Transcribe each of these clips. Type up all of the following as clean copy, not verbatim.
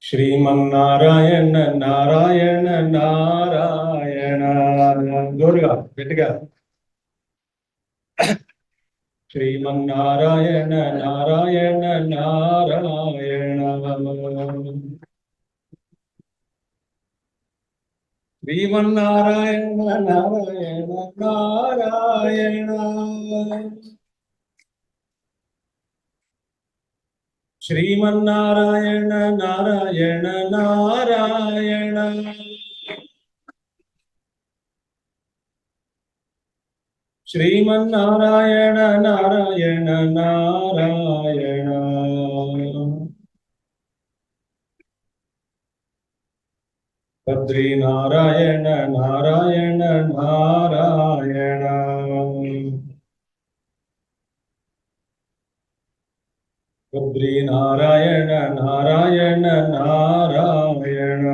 శ్రీమన్నారాయణ నారాయణ నారాయణ. జోరుగా గట్టిగా. శ్రీమన్నారాయణ నారాయణ నారాయణ. శ్రీమన్నారాయణ నారాయణ నారాయణ. శ్రీమన్నారాయణ నారాయణ నారాయణ. శ్రీమన్నారాయణ నారాయణ నారాయణ. బద్రీనారాయణ నారాయణ నారాయణ. బద్రీనారాయణ నారాయణ నారాయణ.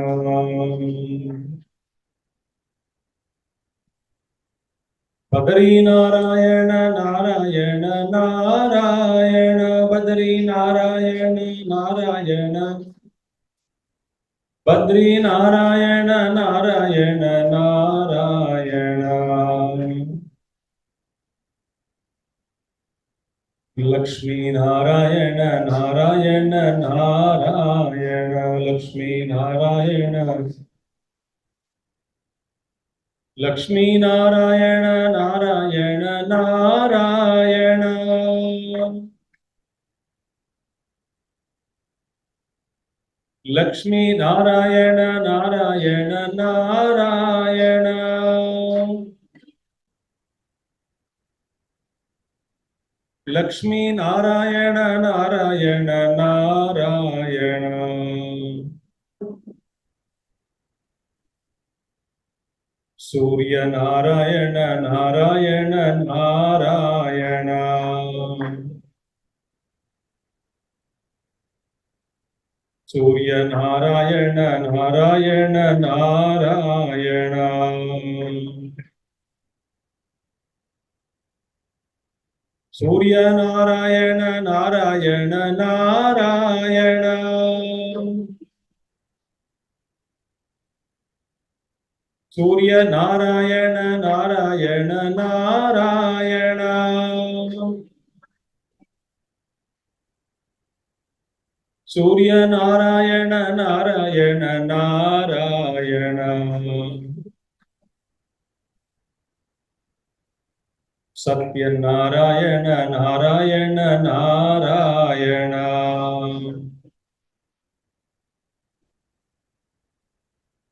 బద్రీనారాయణ నారాయణ నారాయణ. బద్రీనారాయణ నారాయణ. బద్రీనారాయణ నారాయణ నారాయణ. లక్ష్మీనారాయణ నారాయణ నారాయణ. లక్ష్మీనారాయణ. లక్ష్మీనారాయణ నారాయణ నారాయణ. లక్ష్మీనారాయణ నారాయణ నారాయణ. లక్ష్మీనారాయణ నారాయణ నారాయణ. సూర్యనారాయణ నారాయణ నారాయణ. సూర్యనారాయణ నారాయణ నారాయణ. సూర్యనారాయణ నారాయణ నారాయణ. సూర్యనారాయణ నారాయణ నారాయణ. సూర్యనారాయణ నారాయణ నారాయణ. సత్యనారాయణ నారాయణ నారాయణ.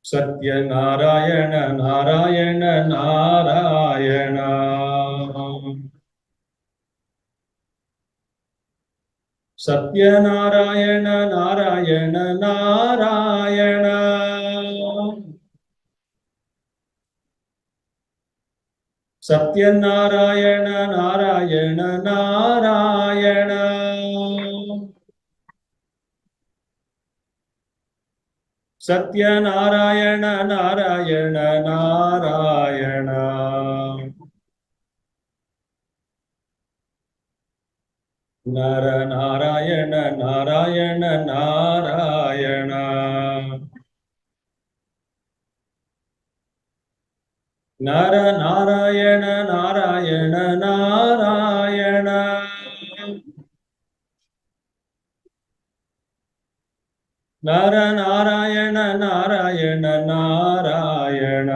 సత్యనారాయణ నారాయణ నారాయణ. సత్యనారాయణ నారాయణ నారాయణ. సత్యనారాయణ నారాయణ నారాయణ. సత్యనారాయణ నారాయణ నారాయణ. నరనారాయణ నారాయణ నారాయణ. నరనారాయణ నారాయణ నారాయణ. నరనారాయణ నారాయణ నారాయణ.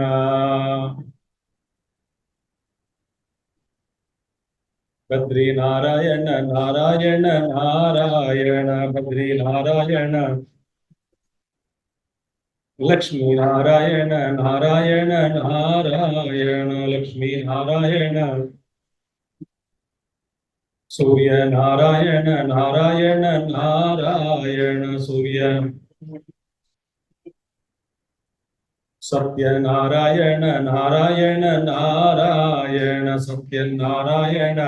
బద్రీనారాయణ నారాయణ నారాయణ. బద్రీనారాయణ. లక్ష్మీనారాయణ నారాయణ నారాయణ. లక్ష్మీనారాయణ. సూర్యనారాయణ నారాయణ నారాయణ. సూర్య. సత్యనారాయణ నారాయణ నారాయణ. సత్యనారాయణ.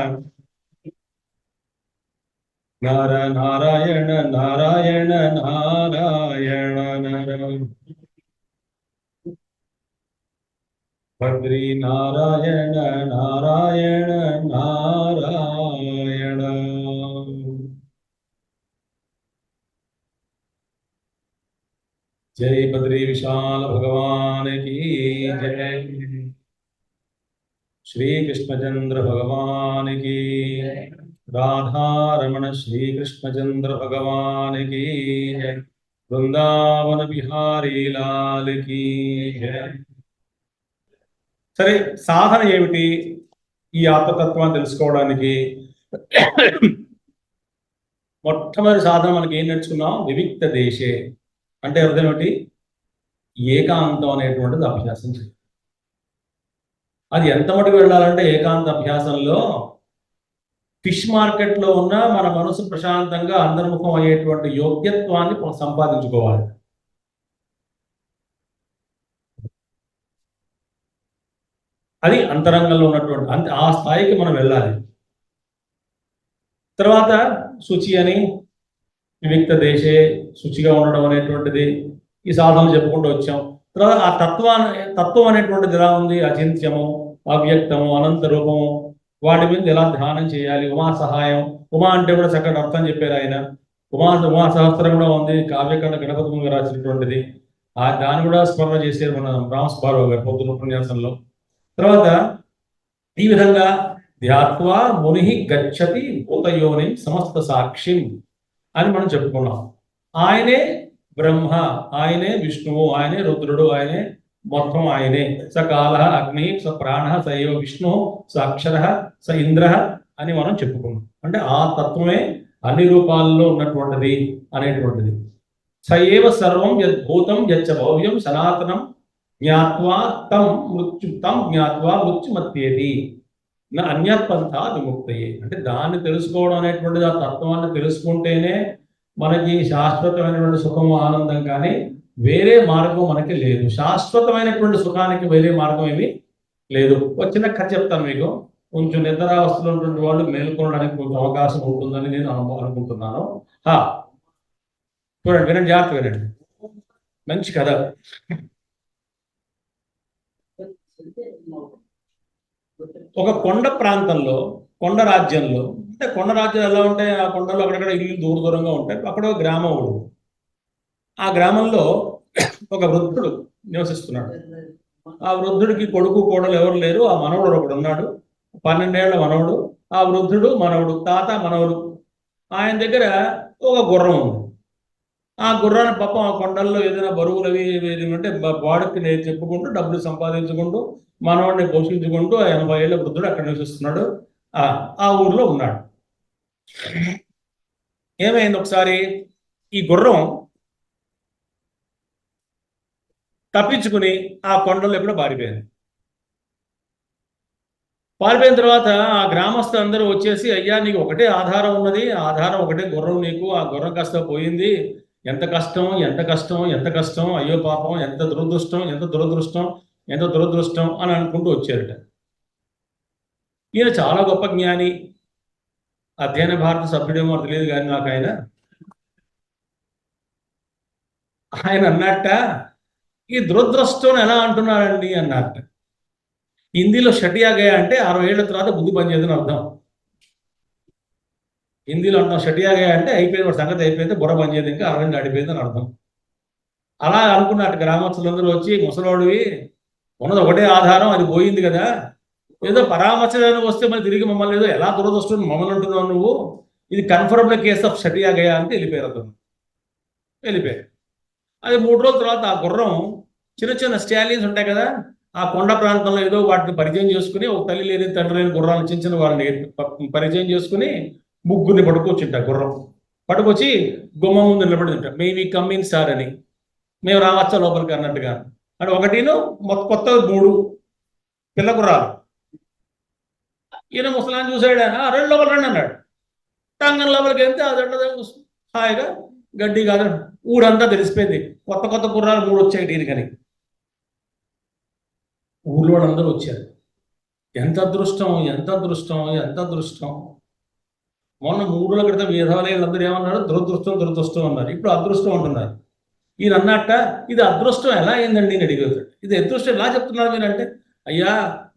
నరనారాయణ నారాయణ నారాయణ. నర. బద్రీనారాయణ నారాయణ నారాయణ. जय बद्री विशाल भगवान की जय। श्री कृष्णचंद्र भगवान की, राधा रमण श्री कृष्णचंद्र भगवान की जय। वृंदावन बिहारी लाल की जय। సరే, సాధన ఏమిటి? ఈ ఆత్మతత్వాన్ని తెలుసుకోవడానికి మొట్టమొదటి సాధన మనకి ఏం నేర్చుకున్నాం? వివిక్త దేశే అంటే అర్థం ఏమిటి? ఏకాంతం అనేటువంటిది అభ్యాసం చేయాలి. అది ఎంత మటుకు వెళ్ళాలంటే ఏకాంత అభ్యాసంలో ఫిష్ మార్కెట్లో ఉన్న మన మనసు ప్రశాంతంగా అంతర్ముఖం అయ్యేటువంటి యోగ్యత్వాన్ని సంపాదించుకోవాలి. అది అంతరంగంలో ఉన్నటువంటి ఆ స్థాయికి మనం వెళ్ళాలి. తర్వాత శుచి అని, వివిక్త దేశే, శుచిగా ఉండడం అనేటువంటిది ఈ సాధనలు చెప్పుకుంటూ వచ్చాం. తర్వాత ఆ తత్వం అనేటువంటిది ఎలా ఉంది? అచింత్యము, అవ్యక్తము, అనంత రూపము, వాటి మీద ఎలా ధ్యానం చేయాలి? ఉమా సహాయం, ఉమా అంటే కూడా చక్కటి అర్థం చెప్పారు ఆయన. ఉమా సహస్రం కూడా ఉంది, కావ్యకండ గణపతి ముందు రాసినటువంటిది. దాన్ని కూడా స్మరణ చేసేది మన రామస్వామి గారు పొద్దున ఉపన్యాసంలో. తర్వాత ఈ విధంగా ధ్యాత్వా ముని గచ్చతి భూతయోని సమస్త సాక్షిం అని మనం చెప్పుకున్నాం. ఆయనే బ్రహ్మ, ఆయనే విష్ణువు, ఆయనే రుద్రుడు, ఆయనే మొత్తం ఆయనే. స కాల అగ్ని, స ప్రాణ, సైవ విష్ణు, స అక్షర, స ఇంద్ర అని మనం చెప్పుకున్నాం. అంటే ఆ తత్వమే అన్ని రూపాల్లో ఉన్నటువంటిది అనేటువంటిది. సయేవ సర్వం యద్భూతం యచ్చ భవ్యం సనాతనం జ్ఞాత్వా తం జ్ఞాత్వా మృత్యుమత్యేది నా అన్యత్పంథా విముక్తయే. అంటే దాన్ని తెలుసుకోవడం అనేటువంటిది, ఆ తత్వాన్ని తెలుసుకుంటేనే మనకి శాశ్వతమైనటువంటి సుఖము, ఆనందం. కానీ వేరే మార్గం మనకి లేదు. శాశ్వతమైనటువంటి సుఖానికి వేరే మార్గం ఏమీ లేదు. ఒక చిన్న కథ చెప్తాను మీకు. కొంచెం నిద్రావస్థలో ఉన్నటువంటి వాళ్ళు మేల్కొనడానికి కొంచెం అవకాశం ఉంటుందని నేను అనుకుంటున్నాను. చూడండి, వినండి, జాగ్రత్త వినండి. మంచి కథ. ఒక కొండ ప్రాంతంలో, కొండ రాజ్యంలో, అంటే కొండ రాజ్యాలు ఎలా ఉంటాయి? ఆ కొండలో అక్కడక్కడ ఇల్లు దూర దూరంగా ఉంటాయి. అక్కడ ఒక గ్రామం ఉంది. ఆ గ్రామంలో ఒక వృద్ధుడు నివసిస్తున్నాడు. ఆ వృద్ధుడికి కొడుకు కోడలు ఎవరు లేరు. ఆ మనవడు ఒకడు ఉన్నాడు, 12 ఏళ్ల మనవడు. ఆ వృద్ధుడు మనవడు, తాత మనవడు. ఆయన దగ్గర ఒక గుర్రం ఉంది. ఆ గుర్రాన్ని పాపం ఆ కొండల్లో ఏదైనా బరువులు అవి అంటే వాడికి నేను చెప్పుకుంటూ డబ్బులు సంపాదించుకుంటూ మనవాడిని పోషించుకుంటూ 80 ఏళ్ల వృద్ధుడు అక్కడ నివసిస్తున్నాడు. ఆ ఊర్లో ఉన్నాడు. ఏమైంది? ఒకసారి ఈ గుర్రం తప్పించుకుని ఆ కొండల్లో ఎప్పుడో పారిపోయింది. పారిపోయిన తర్వాత ఆ గ్రామస్తులు అందరూ వచ్చేసి, అయ్యా నీకు ఒకటే ఆధారం ఉన్నది, ఆధారం ఒకటే గుర్రం నీకు, ఆ గుర్రం కాస్త పోయింది, ఎంత కష్టం, ఎంత కష్టం, ఎంత కష్టం, అయ్యో పాపం, ఎంత దురదృష్టం, ఎంత దురదృష్టం, ఎంత దురదృష్టం అని అనుకుంటూ వచ్చారట. ఈయన చాలా గొప్ప జ్ఞాని, అధ్యయన భారత సభ్యుడేమో తెలియదు కానీ నాకు ఆయన అన్నట్ట, ఈ దురదృష్టం ఎలా అంటున్నారండి అన్నట్ట. హిందీలో షటియా గయా అంటే 60 ఏళ్ల తర్వాత బుద్ధి పనిచేయదని అర్థం. హిందీలో అంటాం షటియా గయా అంటే అయిపోయింది, వాడి సంగతి అయిపోయింది, బుర్ర పనిచేయదు, ఇంకా 60 దాటిపోయింది అని అర్థం. అలా అనుకున్నట్టు గ్రామస్తులందరూ వచ్చి, ముసలోడివి, ఉన్నది ఒకటే ఆధారం, అది పోయింది కదా, ఏదో పరామర్శడానికి వస్తే మరి తిరిగి మమ్మల్ని ఏదో ఎలా దురదృష్టం మమ్మల్ని అంటున్నావు నువ్వు, ఇది కన్ఫర్మ్డ్ కేస్ ఆఫ్ షటియా గయా అంటే వెళ్ళిపోయారు. అతను వెళ్ళిపోయారు. అది 3 రోజుల తర్వాత ఆ గుర్రం చిన్న చిన్న స్టాలియన్స్ ఉంటాయి కదా, ఆ కొండ ప్రాంతంలో ఏదో వాటిని పరిచయం చేసుకుని, ఒక తల్లి లేని తండ్రి లేని గుర్రాలను చిన్న చిన్న వాళ్ళని పరిచయం చేసుకుని ముగ్గురిని పట్టుకొచ్చింట. గుర్రం పట్టుకొచ్చి గుమ్మ ముందు నిలబడి ఉంటా, మేము కమ్ ఇన్ సార్ అని, మేము రావచ్చా లోపలికి అన్నట్టుగా. అంటే ఒకటిను కొత్త 3 పిల్ల గుర్రాలు. ఈయన ముసలాన్ని చూసాడు, 2 లోపల రండి అన్నాడు. టంగన్ లోపలికి వెళ్తే అది హాయిగా గడ్డి కాదు, ఊరంతా తెలిసిపోయింది, కొత్త కొత్త గుర్రాలు 3 వచ్చాయి దీనికని. ఊళ్ళో వాళ్ళందరూ వచ్చారు. ఎంత అదృష్టం, ఎంత అదృష్టం, ఎంత అదృష్టం. మొన్న 3 రోజుల క్రితం వీళ్ళందరూ ఏమన్నారు? దురదృష్టం దురదృష్టం అన్నారు. ఇప్పుడు అదృష్టం అంటున్నారు. ఈయన అన్నట్ట, ఇది అదృష్టం ఎలా అయిందండి అని అడిగారు. ఇది అదృష్టం ఎలా చెప్తున్నారు మీరు అంటే, అయ్యా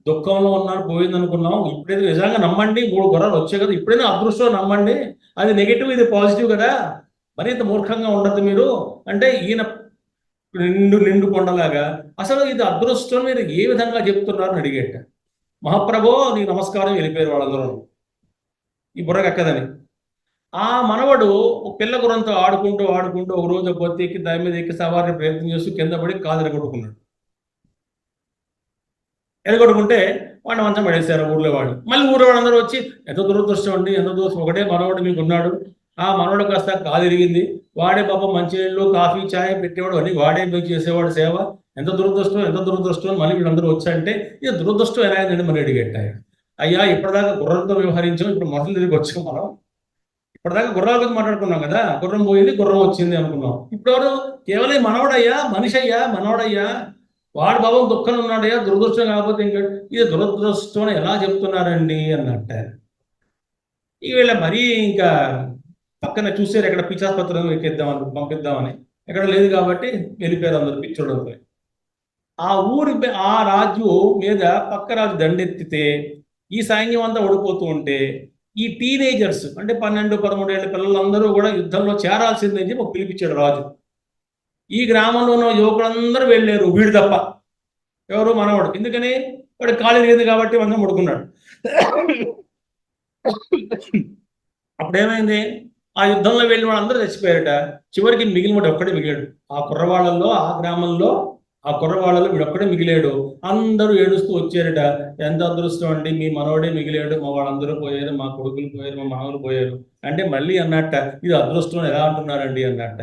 దుఃఖంలో ఉన్నాడు, పోయింది అనుకున్నాం, ఇప్పుడైతే నిజంగా నమ్మండి, 3 గుర్రాలు వచ్చాయి కదా, ఇప్పుడైనా అదృష్టం నమ్మండి, అది నెగిటివ్, ఇది పాజిటివ్ కదా, మరి ఇంత మూర్ఖంగా ఉండద్దు మీరు అంటే. ఈయన నిండు నిండు కొండలాగా. అసలు ఇది అదృష్టం మీరు ఏ విధంగా చెప్తున్నారని అడిగేట. మహాప్రభో నీకు నమస్కారం, వెళ్ళిపోయారు వాళ్ళందరూ, ఈ బుర్రకెక్కదని. ఆ మనవడు ఒక పిల్ల గుర్రంతో ఆడుకుంటూ ఆడుకుంటూ ఒక రోజు పొత్తి ఎక్కి దాని మీద ఎక్కి సవారిని ప్రయత్నం చేస్తూ కింద పడి కాలు ఎరగొట్టుకున్నాడు. ఎరగొట్టుకుంటే వాడిని మంచం పడేశారు ఊర్లో వాళ్ళు. మళ్ళీ ఊర్లో వాళ్ళందరూ వచ్చి ఎంత దురదృష్టం అండి, ఎంత దురదృష్టం, ఒకటే మనవడు మీకు ఉన్నాడు, ఆ మనవడు కాస్త కాలు ఇరిగింది, వాడే పాపం మంచినీళ్ళు కాఫీ ఛాయ్ పెట్టేవాడు, అని వాడే మీకు చేసేవాడు సేవ, ఎంత దురదృష్టం ఎంత దురదృష్టం అని మళ్ళీ వీళ్ళందరూ వచ్చాయంటే ఇది దురదృష్టం ఎలా అయిందండి మరి అడిగట్టాయి. అయ్యా ఇప్పటిదాకా గుర్రంతో వ్యవహరించాం, ఇప్పుడు మొదలు తిరిగి వచ్చాం మనం. ఇప్పటిదాకా గుర్రాల గురించి మాట్లాడుకున్నాం కదా, గుర్రం పోయింది గుర్రం వచ్చింది అనుకున్నాం. ఇప్పుడు ఎవరు కేవలం మనవడయ్యా, మనిషి అయ్యా, మనవడయ్యా, వాడు బాబు దుఃఖం ఉన్నాడయ్యా, దురదృష్టం కాకపోతే ఇంకా ఇది దురదృష్టం అని ఎలా చెప్తున్నారండి అన్నట్ట. ఈ వీళ్ళ మరీ ఇంకా పక్కన చూసారు ఎక్కడ పిచ్చాసుపత్రం ఎక్కిద్దామని పంపిద్దామని, ఎక్కడ లేదు కాబట్టి వెళ్ళిపోయారు అందరు పిచ్చోడు. ఆ ఊరి ఆ రాజు మీద పక్క రాజు దండెత్తితే ఈ సైన్యం అంతా ఓడిపోతూ ఉంటే ఈ టీనేజర్స్ అంటే 12-13 ఏళ్ళ పిల్లలందరూ కూడా యుద్ధంలో చేరాల్సిందని చెప్పి పిలిపించాడు రాజు. ఈ గ్రామంలో ఉన్న యువకులందరూ వెళ్ళారు, వీడు తప్ప. ఎవరు మనవాడు, ఎందుకని వాడు ఖాళీ లేదు కాబట్టి మనం పడుకున్నాడు. అప్పుడేమైంది, ఆ యుద్ధంలో వెళ్ళిన వాళ్ళందరూ చచ్చిపోయారట. చివరికి మిగిలిన ఒక్కడే మిగిలాడు ఆ కుర్రవాళ్ళల్లో, ఆ గ్రామంలో ఆ కుర్రవాళ్ళలో వీడు ఒక్కడే మిగిలాడు. అందరూ ఏడుస్తూ వచ్చారట, ఎంత అదృష్టం అండి, మీ మనవడే మిగిలాడు, మా వాళ్ళందరూ పోయారు, మా కొడుకులు పోయారు, మా మనవలు పోయారు అంటే మళ్ళీ అన్నట్ట ఇది అదృష్టం ఎలా అంటున్నారండి అన్నట్ట.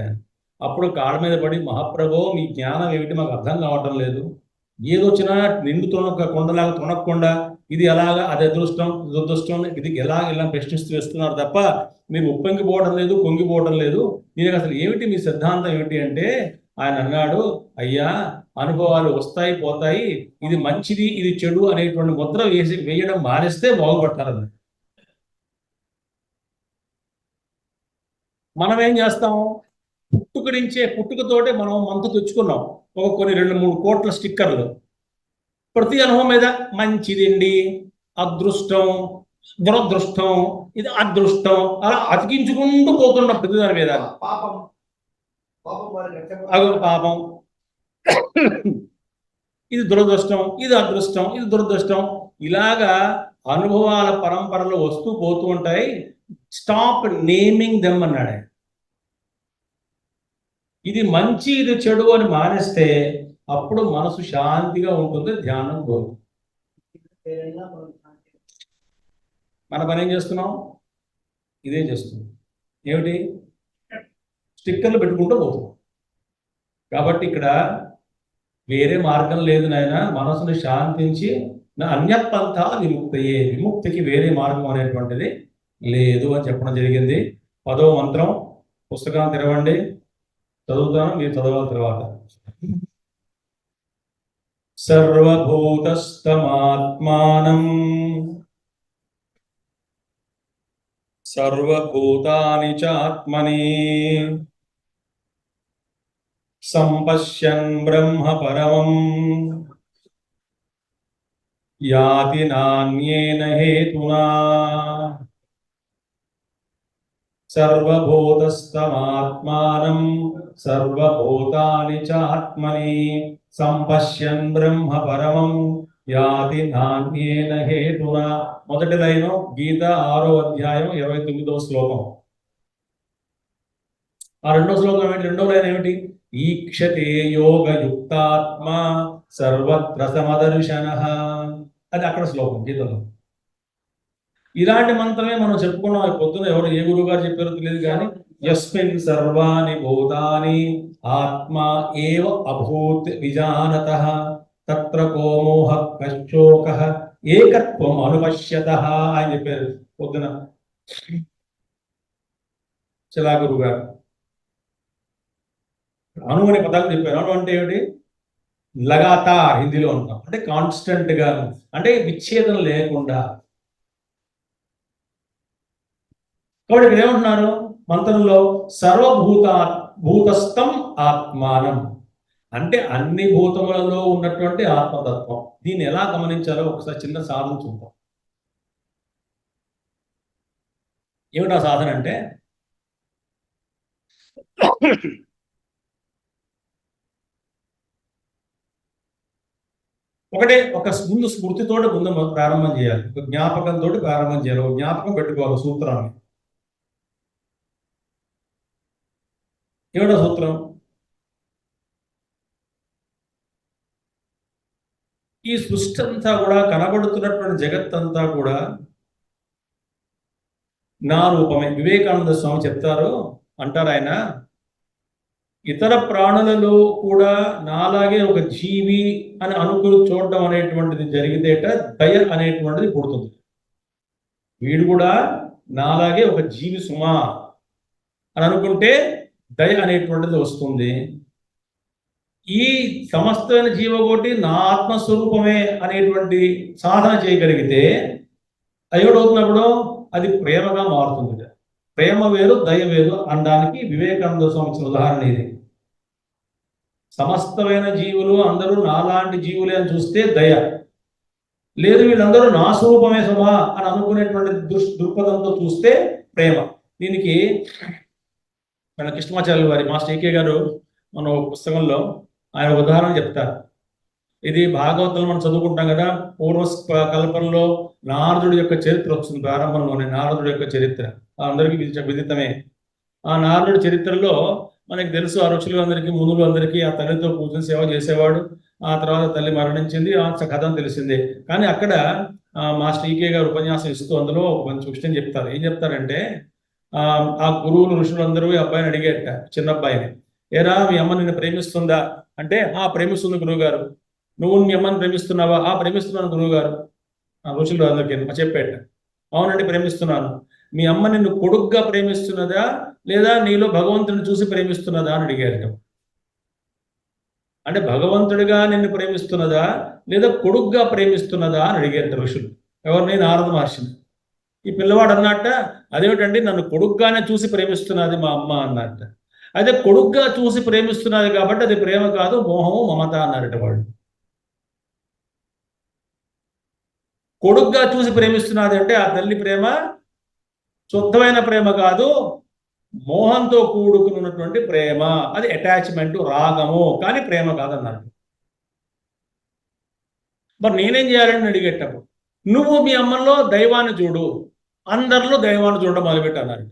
అప్పుడు కాళ్ళ మీద పడి మహాప్రభో మీ జ్ఞానం ఏమిటి మాకు అర్థం కావటం లేదు, ఏదొచ్చినా నిండు కొండలాగా తొనకుండా ఇది ఎలాగా అది అదృష్టం దురదృష్టం ఇది ఇలా ప్రశ్నిస్తూ వేస్తున్నారు తప్ప మీరు ఉప్పొంగిపోవడం లేదు, పొంగిపోవడం లేదు, దీనికి అసలు ఏమిటి మీ సిద్ధాంతం ఏమిటి అంటే ఆయన అన్నాడు, అయ్యా అనుభవాలు వస్తాయి పోతాయి, ఇది మంచిది ఇది చెడు అనేటువంటి ముద్ర వేయడం మానేస్తే బాగుపడతారని. మనం ఏం చేస్తాం, పుట్టుకతోటే మనం మంతు తెచ్చుకున్నాం ఒక కొన్ని 2-3 కోట్ల స్టిక్కర్లు, ప్రతి అనుభవం మీద మంచిదండి, అదృష్టం, దురదృష్టం, ఇది అదృష్టం, అలా అతికించుకుంటూ పోతున్న ప్రతి దాని మీద పాపం, ఇది దురదృష్టం, ఇది అదృష్టం, ఇది దురదృష్టం, ఇలాగా అనుభవాల పరంపరలు వస్తూ పోతూ ఉంటాయి. స్టాప్ నేమింగ్ దెమ్ అన్నాడు. ఇది మంచి ఇది చెడు అని మానేస్తే అప్పుడు మనసు శాంతిగా ఉంటుంది, ధ్యానం పోతుంది. మన పని ఏం చేస్తున్నాం, ఇదే చేస్తున్నాం, ఏమిటి స్టిక్కర్లు పెట్టుకుంటూ పోతున్నాం. కాబట్టి ఇక్కడ వేరే మార్గం లేదు నాయన, మనసుని శాంతించి అన్యపంథ విముక్తయే, విముక్తికి వేరే మార్గం అనేటువంటిది లేదు అని చెప్పడం జరిగింది. 10వ మంత్రం పుస్తకాన్ని తెరవండి, చదువుతాను, మీరు చదవాలి తర్వాత. సర్వభూతస్తమాత్మానం సర్వభూతాని చాత్మని సంపశ్యన్ బ్రహ్మ పరమం యాతి నాన్యేన హేతునా. సర్వభూతస్తమాత్మానం సర్వభూతాని చాత్మని సంపశ్యన్ బ్రహ్మ పరమం యాతి నాన్యేన హేతునా. మొదటి లైను గీత 6వ అధ్యాయం 29వ శ్లోకం. ఆ రెండో శ్లోకం ఏమిటి, రెండో లైన్ ఏమిటి, ఈక్షతే యోగయుక్తాత్మ సర్వత్ర సమదర్శనః, అది అక్కడ శ్లోకం గీతలో. ఇలాంటి మంత్రమే మనం చెప్పుకున్నాం. పొద్దున ఎవరు ఏ గురువు గారు చెప్పారో తెలియదు కానీ యస్మిన్ సర్వాణి భూతాని ఆత్మ ఏవ అభూత్ విజానతః తత్ర కో మోహ కశ్చోకః ఏకత్వం అనుపశ్యతః అని చెప్పారు పొద్దున చిలా గురువు గారు. అణు అనే పదాలు చెప్పారు. అణు అంటే ఏమిటి, లగాతార్ హిందీలో ఉంటాం అంటే కాన్స్టెంట్ గా, అంటే విచ్ఛేదం లేకుండా. కాబట్టి ఇక్కడ ఏమంటున్నారు మంత్రంలో, భూతస్థం ఆత్మానం అంటే అన్ని భూతములలో ఉన్నటువంటి ఆత్మతత్వం. దీన్ని ఎలా గమనించాలో ఒకసారి చిన్న సాధన చూద్దాం. ఏమిటా సాధన అంటే, ఒకటే ఒక ముందు స్మృతితోటి ముందు ప్రారంభం చేయాలి, ఒక జ్ఞాపకంతో ప్రారంభం చేయాలి, ఒక జ్ఞాపకం పెట్టుకోవాలి సూత్రాన్ని. ఏమిటో సూత్రం? ఈ సృష్టి అంతా కూడా, కనబడుతున్నటువంటి జగత్తంతా కూడా నా రూపమే. వివేకానంద స్వామి చెప్తారు, అంటారు ఆయన, ఇతర ప్రాణులలో కూడా నాలాగే ఒక జీవి అని అనుకుని చూడడం అనేటువంటిది జరిగితేట దయ అనేటువంటిది పుడుతుంది. వీడు కూడా నాలాగే ఒక జీవి సుమా అని అనుకుంటే దయ అనేటువంటిది వస్తుంది. ఈ సమస్తమైన జీవకోటి నా ఆత్మస్వరూపమే అనేటువంటి సాధన చేయగలిగితే అయ్యోడవుతున్నప్పుడు అది ప్రేమగా మారుతుంది. ప్రేమ వేరు, దయ వేరు అనడానికి వివేకానంద స్వామి ఇచ్చిన ఉదాహరణ ఇది. సమస్తమైన జీవులు అందరూ నాలాంటి జీవులే అని చూస్తే దయ, లేదు వీళ్ళందరూ నా స్వరూపమే సుమా అని అనుకునేటువంటి దృక్పథంతో చూస్తే ప్రేమ. దీనికి మన కృష్ణమాచార్యుల వారి మాస్టర్ ఏకే గారు మన పుస్తకంలో ఆయన ఉదాహరణ చెప్తారు. ఇది భాగవతంలో మనం చదువుకుంటాం కదా, పూర్వ కల్పంలో నారదుడి యొక్క చరిత్ర వస్తుంది. ప్రారంభంలోనే నారదుడి యొక్క చరిత్ర అందరికీ విదితమే. ఆ నారదుడి చరిత్రలో మనకి తెలుసు, ఆ ఋషులు అందరికీ, మునులు అందరికీ ఆ తల్లితో కూర్చొని సేవ చేసేవాడు. ఆ తర్వాత తల్లి మరణించింది, ఆ కథ తెలిసిందే. కానీ అక్కడ మాస్టర్ ఈకే గారు ఉపన్యాసం ఇస్తూ అందులో మంచి విషయం చెప్తారు. ఏం చెప్తారంటే, ఆ గురువులు ఋషులందరూ ఈ అబ్బాయిని అడిగేట, చిన్న అబ్బాయిని, ఏరా మీ అమ్మ నిన్ను ప్రేమిస్తుందా అంటే, ప్రేమిస్తుంది గురువు గారు. నువ్వు మీ అమ్మని ప్రేమిస్తున్నావా? ప్రేమిస్తున్నాను గురువు గారు. ఋషులు అందరికీ చెప్పేట. అవునండి ప్రేమిస్తున్నాను. మీ అమ్మ నిన్ను కొడుగ్గా ప్రేమిస్తున్నదా లేదా నీలో భగవంతుడిని చూసి ప్రేమిస్తున్నదా అని అడిగారట. అంటే భగవంతుడిగా నిన్ను ప్రేమిస్తున్నదా లేదా కొడుగ్గా ప్రేమిస్తున్నదా అని అడిగారట ఋషులు. ఎవరిని? నారద మహర్షిని. ఈ పిల్లవాడు అన్నట్ట, అదేమిటండి నన్ను కొడుగ్గానే చూసి ప్రేమిస్తున్నది మా అమ్మ అన్నట్ట. అయితే కొడుగ్గా చూసి ప్రేమిస్తున్నది కాబట్టి అది ప్రేమ కాదు, మోహము మమత అన్నారట వాడు. కొడుగ్గా చూసి ప్రేమిస్తున్నది అంటే ఆ తల్లి ప్రేమ శుద్ధమైన ప్రేమ కాదు, మోహంతో కూడుకున్నటువంటి ప్రేమ. అది అటాచ్మెంట్, రాగము, కానీ ప్రేమ కాదన్నాడు. మరి నేనేం చేయాలని అడిగేటప్పుడు, నువ్వు మీ అమ్మలో దైవాన్ని చూడు, అందరిలో దైవాన్ని చూడడం మొదలుపెట్టన్నారు.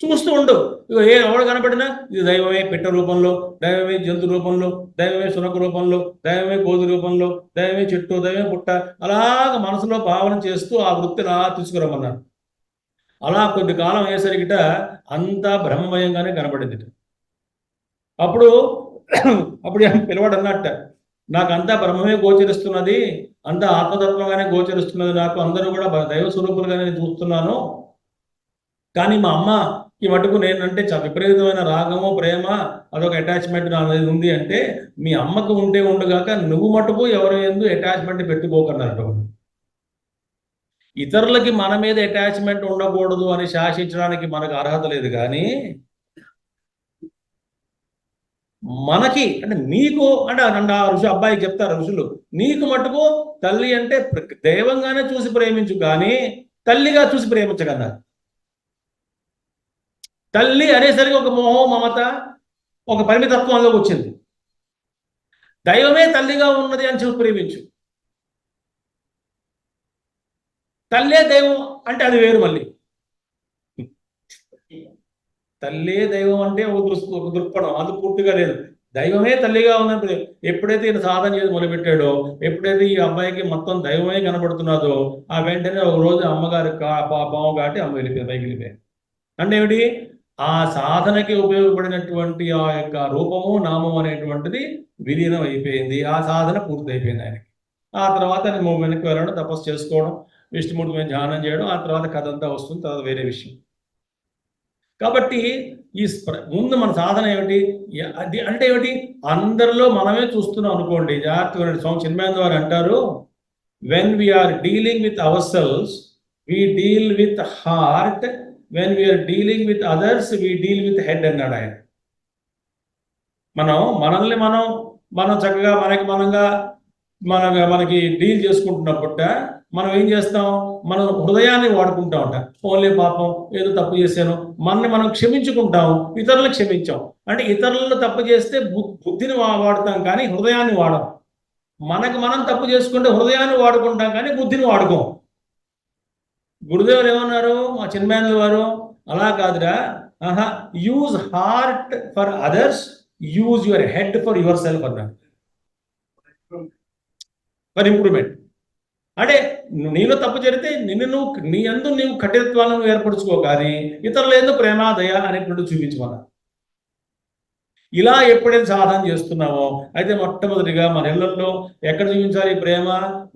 చూస్తూ ఉండు, ఇక ఎవడు కనపడినా ఇది దైవమే పెట్ట రూపంలో, దైవమే జంతు రూపంలో, దైవమే శునక రూపంలో, దైవమే కోతి రూపంలో, దైవమే చెట్టు, దైవమే పుట్ట, అలాగ మనసులో భావన చేస్తూ ఆ వృత్తిని అలా తీసుకురమ్మన్నారు. అలా కొద్ది కాలం అయ్యేసరికిట అంతా బ్రహ్మమయంగానే కనబడింది. అప్పుడు పిల్లవాడు అన్నట్ట, నాకు అంతా బ్రహ్మమే గోచరిస్తున్నది, అంతా ఆత్మతత్వంగానే గోచరిస్తున్నది, నాకు అందరూ కూడా దైవ స్వరూపులుగానే చూస్తున్నాను. కానీ మా అమ్మ ఈ మటుకు నేనంటే చాలా విపరీతమైన రాగము, ప్రేమ, అదొక అటాచ్మెంట్ అనేది ఉంది అంటే, మీ అమ్మకు ఉంటే ఉండగాక నువ్వు మటుకు ఎవరు ఎందు అటాచ్మెంట్ పెట్టుకోకన్నట్టు. ఇతరులకి మన మీద అటాచ్మెంట్ ఉండకూడదు అని శాసించడానికి మనకు అర్హత లేదు. కానీ మనకి అంటే నీకు అంటే ఆ ఋషి అబ్బాయికి చెప్తారు ఋషులు, నీకు మటుకు తల్లి అంటే దైవంగానే చూసి ప్రేమించు, కానీ తల్లిగా చూసి ప్రేమించగలరు. తల్లి అనేసరికి ఒక మోహం, మమత, ఒక పరిమితత్వంలోకి వచ్చింది. దైవమే తల్లిగా ఉన్నది అని చూసి ప్రేమించు. తల్లే దైవం అంటే అది వేరు. మళ్ళీ తల్లే దైవం అంటే ఒక దృక్పథం, అది పూర్తిగా లేదు. దైవమే తల్లిగా ఉన్నప్పుడు ఎప్పుడైతే ఈయన సాధన చేసి మొదలుపెట్టాడో, ఎప్పుడైతే ఈ అబ్బాయికి మొత్తం దైవమే కనబడుతున్నదో, ఆ వెంటనే ఒక రోజు అమ్మగారి పాము కాటి అమ్మ వెళ్ళిపోయింది, పైకి వెళ్ళిపోయింది. అంటే ఏమిటి? ఆ సాధనకి ఉపయోగపడినటువంటి ఆ యొక్క రూపము, నామం అనేటువంటిది విలీనం అయిపోయింది. ఆ సాధన పూర్తయిపోయింది ఆయనకి. ఆ తర్వాత నేను వెనక్కి వెళ్ళడం, తపస్సు చేసుకోవడం, విష్ణుమూర్తి మీద ధ్యానం చేయడం, ఆ తర్వాత కథ అంతా వస్తుంది, తర్వాత వేరే విషయం. కాబట్టి ఈ ముందు మన సాధన ఏమిటి? అది అంటే ఏమిటి? అందరిలో మనమే చూస్తున్నాం అనుకోండి, జాగ్రత్తగా. స్వామి చిన్మయానంద వారు అంటారు, when we are dealing with our selves we deal with heart, when we are dealing with others we deal with head అన్నాడు ఆయన. మనల్ని మనం చక్కగా మనకి డీల్ చేసుకుంటున్నప్పుడ మనం ఏం చేస్తాం? మనం హృదయాన్ని వాడుకుంటా ఉంటాం. ఓన్లీ పాపం ఏదో తప్పు చేశాను, మనం క్షమించుకుంటాం, ఇతరులను క్షమించాం. అంటే ఇతరులను తప్పు చేస్తే బుద్ధిని వాడతాం, కానీ హృదయాన్ని వాడం. మనకు మనం తప్పు చేసుకుంటే హృదయాన్ని వాడుకుంటాం కానీ బుద్ధిని వాడుకోం. గురుదేవులు ఏమన్నారు మా చిన్మయానంద వారు, అలా కాదురా, ఆహా, use heart for others, use your head for your self అన్నారు, ఫర్ ఇంప్రూవ్మెంట్. అంటే నీలో తప్పు జరిగితే నిన్ను నువ్వు, నీ అందు నీవు కఠినత్వాలను నువ్వు ఏర్పరచుకో, కానీ ఇతరులు ఏందో ప్రేమ దయ అనేటువంటి చూపించమన్నారు. ఇలా ఎప్పుడైతే సాధన చేస్తున్నామో అయితే మొట్టమొదటిగా మన ఇళ్లలో ఎక్కడ చూపించాలి ప్రేమ?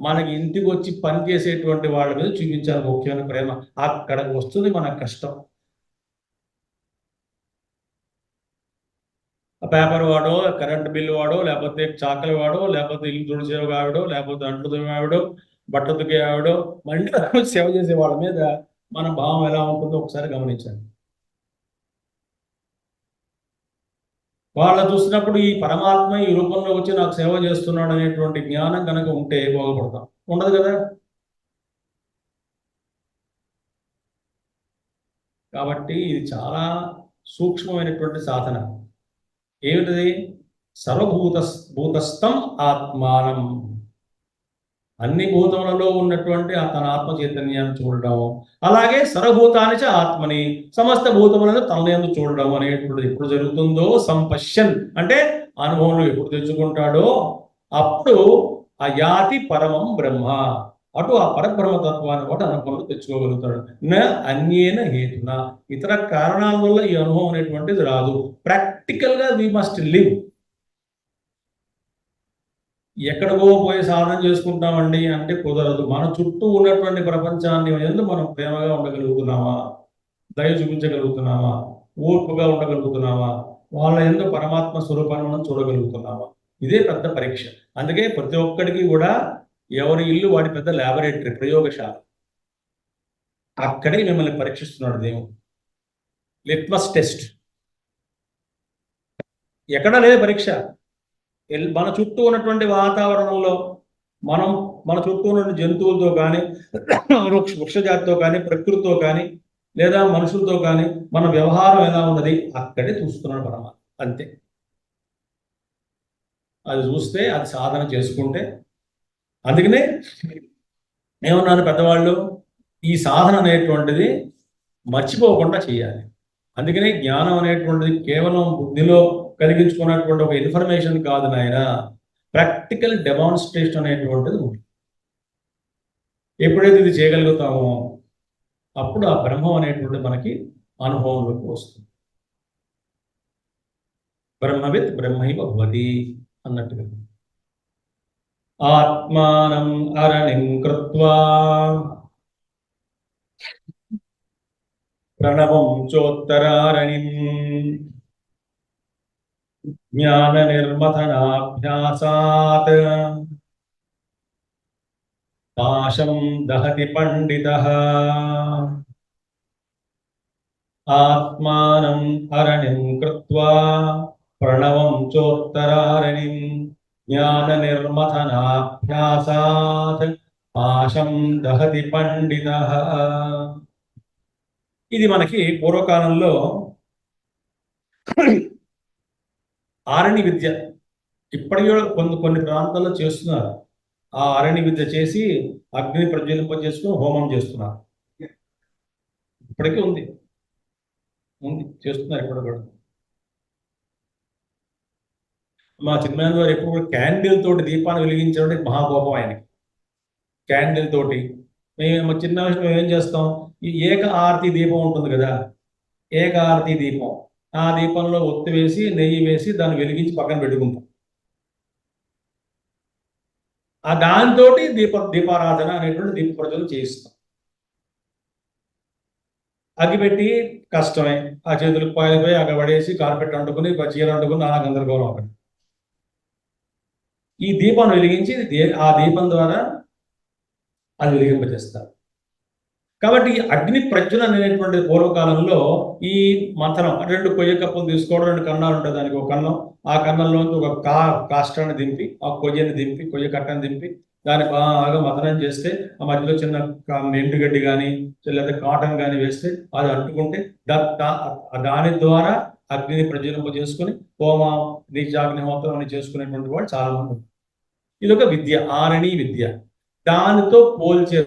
మనకి ఇంటికి వచ్చి పని చేసేటువంటి వాళ్ళ మీద చూపించాలి ముఖ్యమైన ప్రేమ. అక్కడ వస్తుంది మన కష్టం. పేపర్ వాడో, కరెంట్ బిల్లు వాడో, లేకపోతే చాకలి వాడో, లేకపోతే ఇల్లు తుడిచేవాడో ఆవిడో, లేకపోతే అంట్లు తుడిచేవాడో, బట్ట తుకే ఆవిడో, మళ్ళీ సేవ చేసే వాళ్ళ మీద మన భావం ఎలా ఉంటుందో ఒకసారి గమనించండి. వాళ్ళ చూసినప్పుడు ఈ పరమాత్మ ఈ రూపంలో వచ్చి నాకు సేవ చేస్తున్నాడు అనేటువంటి జ్ఞానం కనుక ఉంటే బాగుపడతాం. ఉండదు కదా. కాబట్టి ఇది చాలా సూక్ష్మమైనటువంటి సాధన. ఏమిటది? భూతస్థం ఆత్మానం, అన్ని భూతములలో ఉన్నటువంటి తన ఆత్మ చైతన్యాన్ని చూడడం, అలాగే సర్వభూతానిచ ఆత్మని, సమస్త భూతములను తనయందు చూడడం అనేటువంటిది ఎప్పుడు జరుగుతుందో, సంపశ్యన్ అంటే అనుభవంలో ఎప్పుడు తెచ్చుకుంటాడో అప్పుడు ఆ యాతి పరమం బ్రహ్మ, అటు ఆ పరబ్రహ్మతత్వాన్ని కూడా అనుభవంలో తెచ్చుకోగలుగుతాడు. నా అన్యేన హేతున, ఇతర కారణాల వల్ల ఈ అనుభవం అనేటువంటిది రాదు. ప్రాక్టికల్ గా వి మస్ట్ లివ్. ఎక్కడికో పోయి సాధన చేసుకుంటామండి అంటే కుదరదు. మన చుట్టూ ఉన్నటువంటి ప్రపంచాన్ని ఎందుకు మనం ప్రేమగా ఉండగలుగుతున్నామా, దయ చూపించగలుగుతున్నామా, ఓర్పుగా ఉండగలుగుతున్నామా, వాళ్ళ ఎందుకు పరమాత్మ స్వరూపాన్ని మనం చూడగలుగుతున్నామా? ఇదే పెద్ద పరీక్ష. అందుకే ప్రతి ఒక్కడికి కూడా ఎవరి ఇల్లు వాడి పెద్ద ల్యాబొరేటరీ, ప్రయోగశాల. అక్కడే మిమ్మల్ని పరీక్షిస్తున్నాడు దేవుడు. Litmus test. ఎక్కడా లేదు పరీక్ష. మన చుట్టూ ఉన్నటువంటి వాతావరణంలో మన చుట్టూ ఉన్న జంతువులతో కానీ, వృక్షజాతితో కానీ, ప్రకృతితో కానీ, లేదా మనుషులతో కానీ మన వ్యవహారం ఎలా ఉన్నది అక్కడే చూస్తున్నాడు పరమాత్మ. అంతే. అది చూస్తే, అది సాధన చేసుకుంటే. అందుకనే ఏమన్నారు పెద్దవాళ్ళు, ఈ సాధన అనేటువంటిది మర్చిపోకుండా చేయాలి. అందుకనే జ్ఞానం అనేటువంటిది కేవలం బుద్ధిలో కలిగించుకున్నటువంటి ఒక ఇన్ఫర్మేషన్ కాదు నాయన, ప్రాక్టికల్ డెమాన్స్ట్రేషన్ అనేటువంటిది ఉంది. ఎప్పుడైతే ఇది చేయగలుగుతామో అప్పుడు ఆ బ్రహ్మం అనేటువంటి మనకి అనుభవంలోకి వస్తుంది. బ్రహ్మవిత్ బ్రహ్మైవ భవతి అన్నట్టుగా. ఆత్మానం అరణిం కృత్వా ప్రణవం చోత్తరారణిం జ్ఞాన నిర్మథనాభ్యాసాత్ పాశం దహతి పండితః. ఆత్మానం అరణిం కృత్వా ప్రణవం చోత్తరారణిం జ్ఞాన నిర్మథనాభ్యాసాత్ పాశం దహతి పండితః. ఇది మనకి పూర్వకాలంలో ఆరణి విద్య, ఇప్పటికీ కొన్ని ప్రాంతాల్లో చేస్తున్నారు. ఆ ఆరణి విద్య చేసి అగ్ని ప్రజ్వలింపజేసుకుని హోమం చేస్తున్నారు. ఇప్పటికీ ఉంది చేస్తున్నారు ఇప్పుడు కూడా. మా చిన్మయానంద వారు ఎప్పుడు కూడా క్యాండిల్ తోటి దీపాన్ని వెలిగించడానికి మహాకోపం ఆయనకి. క్యాండిల్ తోటి మేము చిన్న విషయం ఏం చేస్తాం, ఈ ఏక ఆరతి దీపం ఉంటుంది కదా, ఏక ఆరతి దీపం, ఆ దీపంలో ఒత్తి వేసి నెయ్యి వేసి దాన్ని వెలిగించి పక్కన పెట్టుకుంటాం. ఆ దాంతో దీపారాధన అనేటువంటి దీప ప్రజలు చేయిస్తాం. అగ్గిపెట్టి కష్టమే, ఆ చేతులకు పాయలిపోయి అక్కడ పడేసి కార్పెట్ అంటుకుని చీర అంటుకుని నానా గందరగోళం అక్కడ. ఈ దీపాన్ని వెలిగించి ఆ దీపం ద్వారా అది వెలిగింపజేస్తారు. కాబట్టి అగ్ని ప్రజ్వలన అనేటువంటి పూర్వకాలంలో ఈ మంత్రం 2 కొయ్య కప్పులు తీసుకోవడం, 2 కన్నాలు ఉంటాయి, దానికి ఒక కన్నం, ఆ కన్నంలోంచి ఒక కాష్టాన్ని దింపి, ఆ కొయ్యని దింపి, కొయ్య కట్టని దింపి దాన్ని బాగా మదనం చేస్తే ఆ మధ్యలో చిన్న ఎండుగడ్డి కానీ లేదా కాటన్ కానీ వేస్తే అది అంటుకుంటే దాని ద్వారా అగ్నిని ప్రజ్వలింప చేసుకుని హోమ దీక్షాగ్నిహోత్రం అని చేసుకునేటువంటి వాళ్ళు చాలా మంది. ఇది ఒక విద్య, ఆరణి విద్య. దానితో పోల్చే